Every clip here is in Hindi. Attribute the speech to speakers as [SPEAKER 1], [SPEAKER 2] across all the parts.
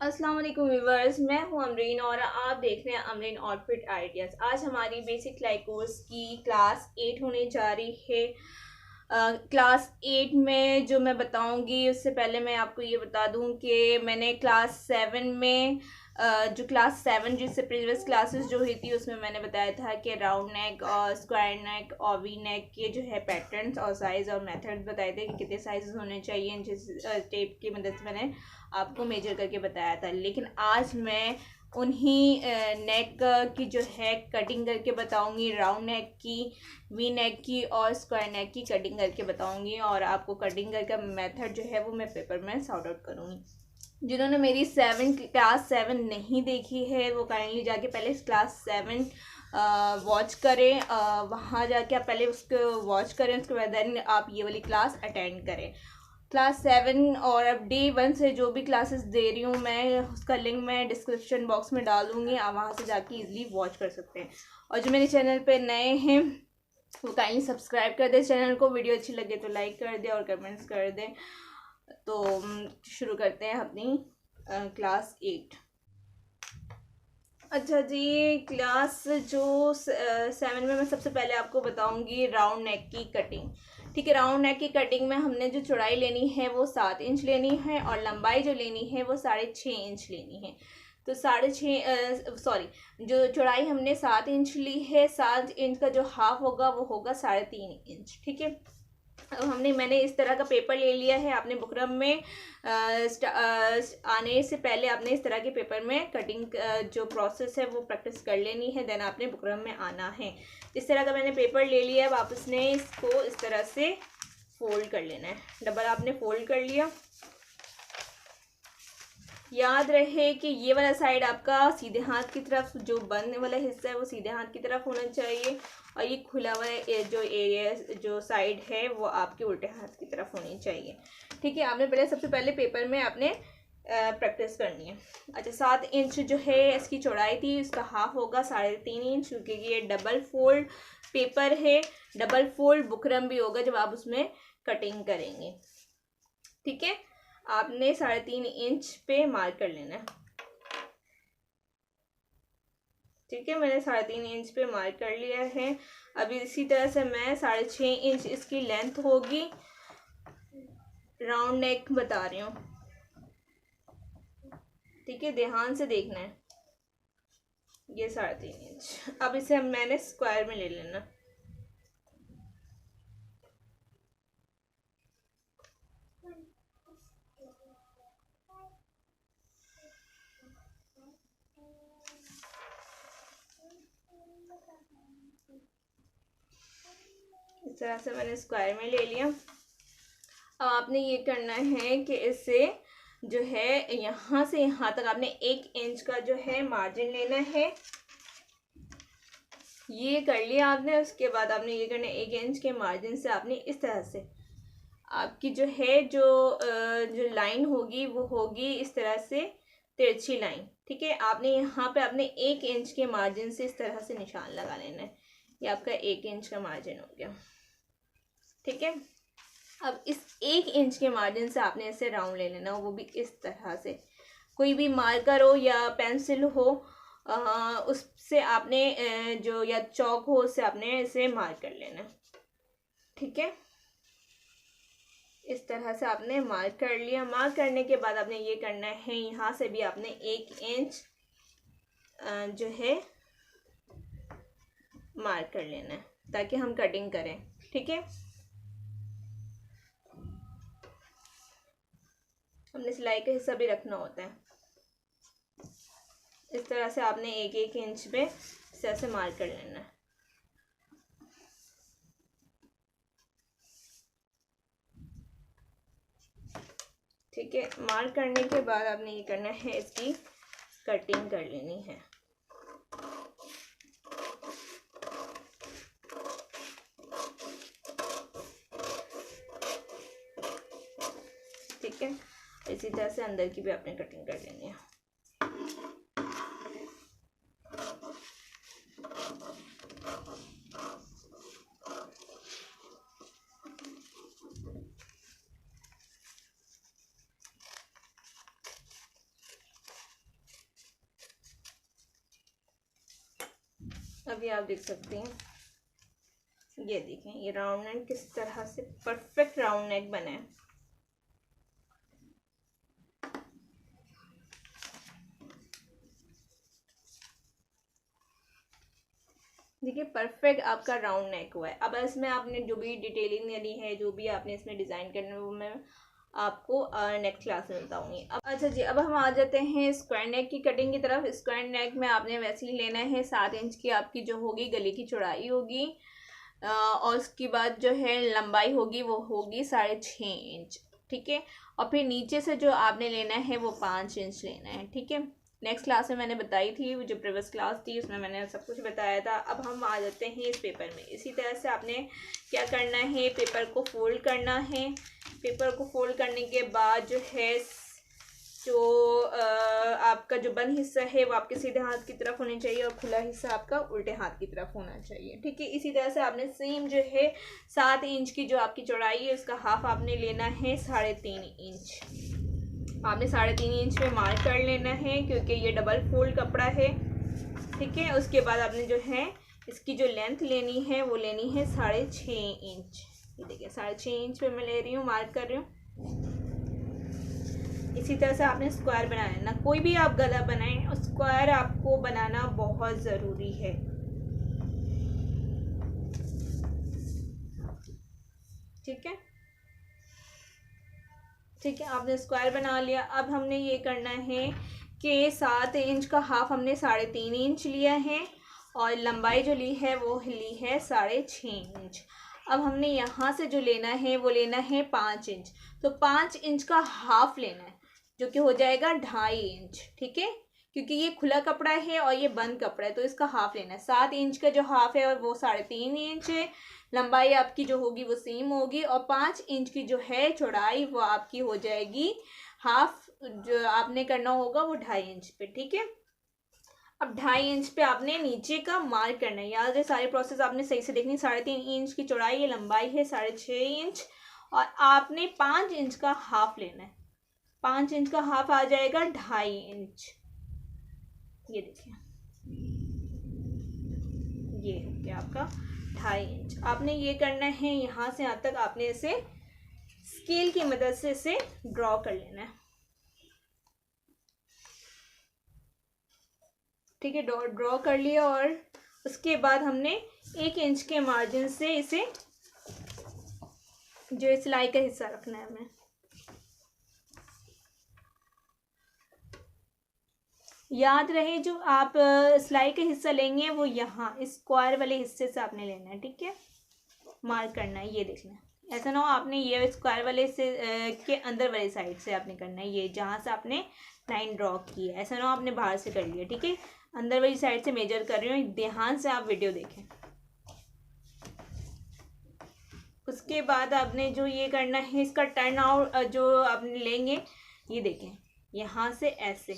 [SPEAKER 1] अस्सलाम वालेकुम व्यूवर्स, मैं हूं अमरीन और आप देख रहे हैं अमरीन आउटफिट आइडियाज़। आज हमारी बेसिक सिलाई कोर्स की क्लास 8 होने जा रही है। क्लास 8 में जो मैं बताऊंगी उससे पहले मैं आपको ये बता दूं कि मैंने क्लास 7 में जो क्लास 7 जिससे प्रीवियस क्लासेस जो हुई थी उसमें मैंने बताया था कि राउंड नेक और स्क्वायर नेक और वी नेक के जो है पैटर्न्स और साइज़ और मेथड्स बताए थे कि कितने साइज़ होने चाहिए। जिस टेप की मदद से मैंने आपको मेजर करके बताया था। लेकिन आज मैं उन्हीं नेक की जो है कटिंग करके बताऊंगी, राउंड नेक की, वी नेक की और स्क्वायर नेक की कटिंग करके बताऊंगी और आपको कटिंग करके मेथड जो है वो मैं पेपर में सॉर्ट आउट करूँगी। जिन्होंने मेरी क्लास 7 नहीं देखी है वो काइंडली जाके पहले क्लास 7 वॉच करें। वहाँ जाके आप पहले उसको वॉच करें, उसके बाद देन आप ये वाली क्लास अटेंड करें। क्लास 7 और अब डे 1 से जो भी क्लासेस दे रही हूँ मैं उसका लिंक मैं डिस्क्रिप्शन बॉक्स में डाल दूँगी, आप वहाँ से जाके इजीली वॉच कर सकते हैं। और जो मेरे चैनल पे नए हैं वो काइंडली सब्सक्राइब कर दें चैनल को, वीडियो अच्छी लगे तो लाइक कर दें और कमेंट्स कर दें। तो शुरू करते हैं अपनी क्लास 8। अच्छा जी, क्लास जो 7 में मैं सबसे पहले आपको बताऊंगी राउंड नेक की कटिंग। ठीक है, राउंड नेक की कटिंग में हमने जो चौड़ाई लेनी है वो 7 इंच लेनी है और लंबाई जो लेनी है वो 6.5 इंच लेनी है। तो 6.5 सॉरी, जो चौड़ाई हमने 7 इंच ली है, 7 इंच का जो हाफ होगा वो होगा 3.5 इंच। ठीक है, अब मैंने इस तरह का पेपर ले लिया है। आपने बुकरम में आने से पहले आपने इस तरह के पेपर में कटिंग जो प्रोसेस है वो प्रैक्टिस कर लेनी है, देन आपने बुकरम में आना है। इस तरह का मैंने पेपर ले लिया है। अब आपने इसको इस तरह से फोल्ड कर लेना है। डबल आपने फोल्ड कर लिया। याद रहे कि ये वाला साइड आपका सीधे हाथ की तरफ, जो बंद वाला हिस्सा है वो सीधे हाथ की तरफ होना चाहिए और ये खुला हुआ जो एरिया जो साइड है वो आपके उल्टे हाथ की तरफ होनी चाहिए। ठीक है, आपने सबसे पहले पेपर में आपने प्रैक्टिस करनी है। अच्छा, 7 इंच जो है इसकी चौड़ाई थी, उसका हाफ होगा 3.5 इंच, क्योंकि ये डबल फोल्ड पेपर है। डबल फोल्ड बुकरम भी होगा जब आप उसमें कटिंग करेंगे। ठीक है, आपने 3.5 इंच पे मार्क कर लेना है। ठीक है, मैंने 3.5 इंच पे मार्क कर लिया है। अभी इसी तरह से मैं 6.5 इंच इसकी लेंथ होगी। राउंड नेक बता रही हूँ। ठीक है, ध्यान से देखना है। ये 3.5 इंच। अब इसे मैंने स्क्वायर में ले लेना। इस तरह से मैंने स्क्वायर में ले लिया। अब आपने ये करना है कि इसे जो है यहाँ से यहाँ तक आपने 1 इंच का जो है मार्जिन लेना है। ये कर लिया आपने। उसके बाद आपने ये करना है 1 इंच के मार्जिन से आपने इस तरह से आपकी जो है जो लाइन होगी वो होगी इस तरह से तिरछी लाइन। ठीक है, आपने यहाँ पे अपने 1 इंच के मार्जिन से इस तरह से निशान लगा लेना है। ये आपका 1 इंच का मार्जिन हो गया। ठीक है, अब इस 1 इंच के मार्जिन से आपने इसे राउंड ले लेना, वो भी इस तरह से। कोई भी मार्कर हो या पेंसिल हो उससे आपने जो या चौक हो उससे आपने इसे मार्क कर लेना। ठीक है, इस तरह से आपने मार्क कर लिया। मार्क करने के बाद आपने ये करना है, यहाँ से भी आपने 1 इंच जो है मार्क कर लेना है ताकि हम कटिंग करें। ठीक है, हमने सिलाई का हिस्सा भी रखना होता है। इस तरह से आपने 1 इंच पे इस तरह से मार्क कर लेना है। ठीक है, मार्क करने के बाद आपने ये करना है, इसकी कटिंग कर लेनी है। ठीक है, इसी तरह से अंदर की भी आपने कटिंग कर लेनी है। अभी आप देख सकते हैं, ये देखें ये राउंड नेक किस तरह से परफेक्ट राउंड नेक बना है। देखिए परफेक्ट आपका राउंड नेक हुआ है। अब इसमें आपने जो भी डिटेलिंग देनी है, जो भी आपने इसमें डिज़ाइन करना है, वो मैं आपको नेक्स्ट क्लास में बताऊंगी। अब अच्छा जी, अब हम आ जाते हैं स्क्वायर नेक की कटिंग की तरफ। स्क्वायर नेक में आपने वैसे ही लेना है 7 इंच की आपकी जो होगी गले की चौड़ाई होगी, और उसके बाद जो है लंबाई होगी वो होगी 6.5 इंच, ठीक है। और फिर नीचे से जो आपने लेना है वो 5 इंच लेना है, ठीक है। नेक्स्ट क्लास में मैंने बताई थी, जो प्रीवियस क्लास थी उसमें मैंने सब कुछ बताया था। अब हम आ जाते हैं इस पेपर में। इसी तरह से आपने क्या करना है, पेपर को फोल्ड करना है। पेपर को फोल्ड करने के बाद जो है जो आपका जो बंद हिस्सा है वो आपके सीधे हाथ की तरफ होनी चाहिए और खुला हिस्सा आपका उल्टे हाथ की तरफ होना चाहिए, ठीक है। इसी तरह से आपने सेम जो है 7 इंच की जो आपकी चौड़ाई है उसका हाफ आपने लेना है 3.5 इंच। आपने 3.5 इंच में मार्क कर लेना है क्योंकि ये डबल फोल्ड कपड़ा है, ठीक है। उसके बाद आपने जो है इसकी जो लेंथ लेनी है वो लेनी है 6.5 इंच। ये देखिए 6.5 इंच पे मैं ले रही हूँ, मार्क कर रही हूँ। इसी तरह से आपने स्क्वायर बनाना है ना, कोई भी आप गला बनाएं और स्क्वायर आपको बनाना बहुत ज़रूरी है, ठीक है। ठीक है, आपने स्क्वायर बना लिया। अब हमने ये करना है कि 7 इंच का हाफ हमने 3.5 इंच लिया है और लंबाई जो ली है वो ली है 6.5 इंच। अब हमने यहाँ से जो लेना है वो लेना है 5 इंच, तो 5 इंच का हाफ लेना है जो कि हो जाएगा 2.5 इंच, ठीक है। क्योंकि ये खुला कपड़ा है और ये बंद कपड़ा है तो इसका हाफ लेना है। 7 इंच का जो हाफ है और वो 3.5 इंच है। लंबाई आपकी जो होगी वो सेम होगी और 5 इंच की जो है चौड़ाई वो आपकी हो जाएगी हाफ, जो आपने करना होगा वो 2.5 इंच पे, ठीक है। अब 2.5 इंच पे आपने नीचे का मार्क करना है। याद है सारे प्रोसेस आपने सही से देखनी। 3.5 इंच की चौड़ाई है, लंबाई है 6.5 इंच और आपने 5 इंच का हाफ लेना है। 5 इंच का हाफ आ जाएगा 2.5 इंच। ये देखिए ये हो गया आपका 2.5 इंच। आपने ये करना है यहाँ से यहाँ तक आपने इसे स्केल की मदद से इसे ड्रॉ कर लेना है, ठीक है। ड्रॉ कर लिया और उसके बाद हमने 1 इंच के मार्जिन से इसे जो सिलाई का हिस्सा रखना है हमें। याद रहे जो आप सिलाई का हिस्सा लेंगे वो यहाँ इस स्क्वायर वाले हिस्से से आपने लेना है, ठीक है। मार्क करना है, ये देखना है। ऐसा ना हो आपने ये स्क्वायर वाले से के अंदर वाली साइड से आपने करना है, ये जहाँ से आपने लाइन ड्रॉ की है। ऐसा ना हो आपने बाहर से कर लिया, ठीक है। अंदर वाली साइड से मेजर कर रही हूँ, ध्यान से आप वीडियो देखें। उसके बाद आपने जो ये करना है इसका टर्न आउट जो आपने लेंगे, ये देखें यहाँ से ऐसे,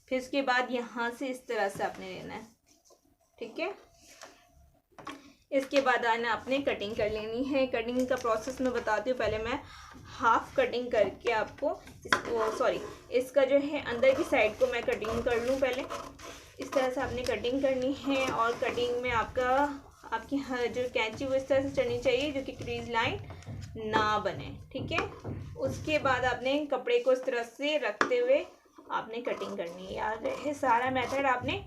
[SPEAKER 1] फिर उसके बाद यहाँ से इस तरह से आपने लेना है, ठीक है। इसके बाद आना आपने कटिंग कर लेनी है। कटिंग का प्रोसेस मैं बताती हूँ। पहले मैं हाफ कटिंग करके आपको इसको इसका जो है अंदर की साइड को मैं कटिंग कर लूँ। पहले इस तरह से आपने कटिंग करनी है और कटिंग में आपकी जो कैंची वो इस तरह से चलनी चाहिए जो कि क्रीज लाइन ना बने, ठीक है। उसके बाद आपने कपड़े को इस तरह से रखते हुए आपने कटिंग करनी है। याद रहे सारा मेथड आपने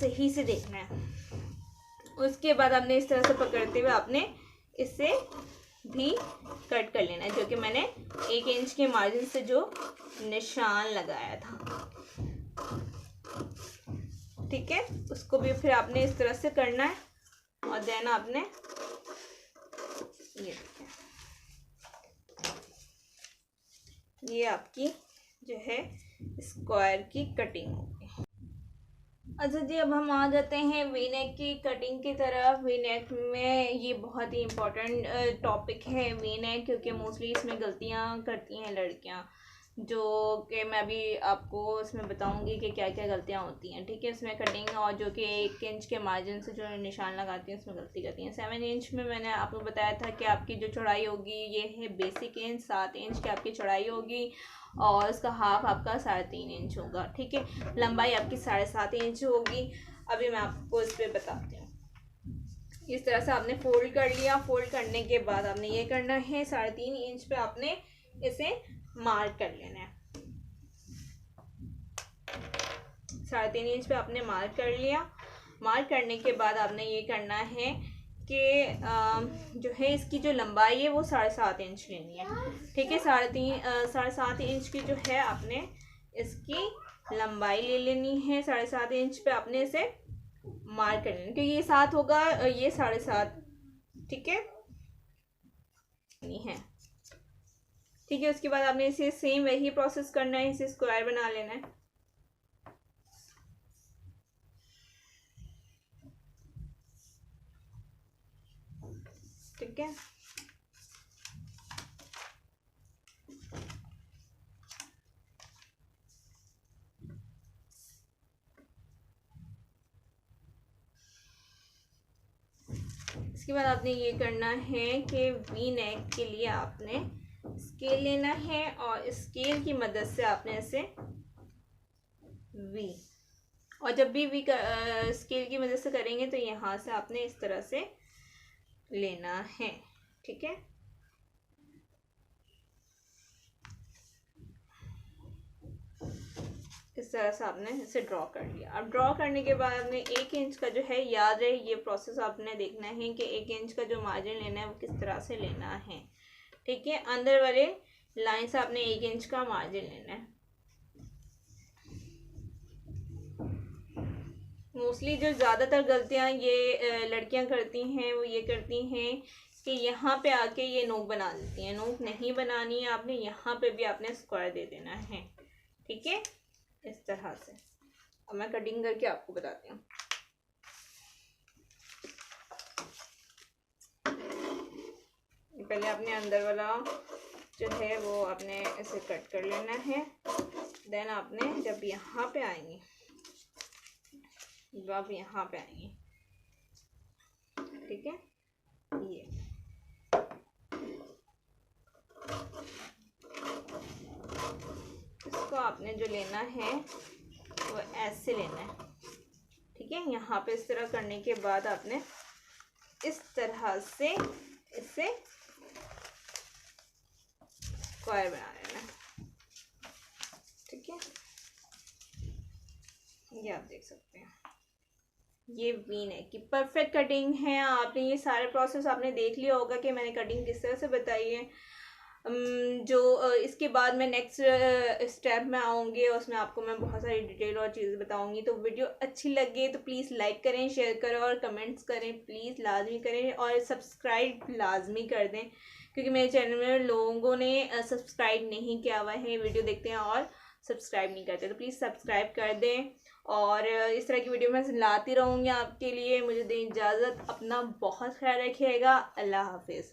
[SPEAKER 1] सही से देखना है। उसके बाद आपने इस तरह से पकड़ते हुए आपने इसे भी कट कर लेना है, जो कि मैंने 1 इंच के मार्जिन से जो निशान लगाया था, ठीक है। उसको भी फिर आपने इस तरह से करना है और देन आपने ये आपकी जो है स्क्वायर की कटिंग होगी। अच्छा जी, अब हम आ जाते हैं वी नेक की कटिंग की तरफ। वी नेक में ये बहुत ही इम्पोर्टेंट टॉपिक है वी नेक, क्योंकि मोस्टली इसमें गलतियाँ करती हैं लड़कियाँ, जो कि मैं अभी आपको इसमें बताऊंगी कि क्या क्या गलतियाँ होती हैं, ठीक है। इसमें कटिंग और जो कि 1 इंच के मार्जिन से जो निशान लगाती हैं उसमें गलती करती हैं। 7 इंच में मैंने आपको बताया था कि आपकी जो चौड़ाई होगी ये है बेसिक इंच, 7 इंच की आपकी चौड़ाई होगी और उसका हाफ आपका 3.5 इंच होगा। ठीक है, लंबाई आपकी 7.5 इंच होगी। अभी मैं आपको इस पर बताती हूँ। इस तरह से आपने फोल्ड कर लिया। फोल्ड करने के बाद आपने ये करना है, 3.5 इंच पे आपने इसे मार्क कर लेना है। 3.5 इंच पे आपने मार्क कर लिया। मार्क करने के बाद आपने ये करना है कि जो है इसकी जो लंबाई है वो 7.5 इंच लेनी है। ठीक है, 7.5 इंच की जो है आपने इसकी लंबाई ले लेनी है। 7.5 इंच पे आपने इसे मार्क कर लेना, क्योंकि ये 7 होगा, ये 7.5। ठीक है, नहीं है। ठीक है, उसके बाद आपने इसे सेम वही प्रोसेस करना है, इसे स्क्वायर बना लेना है। ठीक है, इसके बाद आपने ये करना है कि वी नेक के लिए आपने स्केल लेना है और स्केल की मदद से आपने इसे वी, और जब भी वी स्केल की मदद से करेंगे तो यहाँ से आपने इस तरह से लेना है। ठीक है, इस तरह से आपने इसे ड्रॉ कर लिया। अब ड्रॉ करने के बाद आपने 1 इंच का जो है, याद रहे ये प्रोसेस आपने देखना है कि 1 इंच का जो मार्जिन लेना है वो किस तरह से लेना है। ठीक है, अंदर वाले लाइन से आपने 1 इंच का मार्जिन लेना है। मोस्टली जो ज़्यादातर गलतियाँ ये लड़कियाँ करती हैं वो ये करती हैं कि यहाँ पे आके ये नोक बना देती हैं। नोक नहीं बनानी है आपने, यहाँ पे भी आपने स्क्वायर दे देना है। ठीक है, इस तरह से। अब मैं कटिंग करके आपको बताती हूँ। पहले आपने अंदर वाला जो है वो आपने इसे कट कर लेना है। देन आपने जब यहाँ पे आएंगे, जब आप यहाँ पे आएंगे, ठीक है, ये इसको आपने जो लेना है वो ऐसे लेना है। ठीक है, यहाँ पे इस तरह करने के बाद आपने इस तरह से इसे स्क्वायर बना लेना है। ठीक है, ये आप देख सकते हैं, ये वी नेक की परफेक्ट कटिंग है। आपने ये सारे प्रोसेस आपने देख लिया होगा कि मैंने कटिंग किस तरह से बताई है। जो इसके बाद मैं नेक्स्ट स्टेप में आऊँगी, उसमें आपको मैं बहुत सारी डिटेल और चीज़ें बताऊँगी। तो वीडियो अच्छी लगे तो प्लीज़ लाइक करें, शेयर करें और कमेंट्स करें, प्लीज़ लाजमी करें, और सब्सक्राइब लाजमी कर दें, क्योंकि मेरे चैनल में लोगों ने सब्सक्राइब नहीं किया हुआ है, वीडियो देखते हैं और सब्सक्राइब नहीं करते। तो प्लीज़ सब्सक्राइब कर दें, और इस तरह की वीडियो मैं लाती रहूँगी आपके लिए। मुझे दें इजाज़त, अपना बहुत ख्याल रखिएगा। अल्लाह हाफिज़।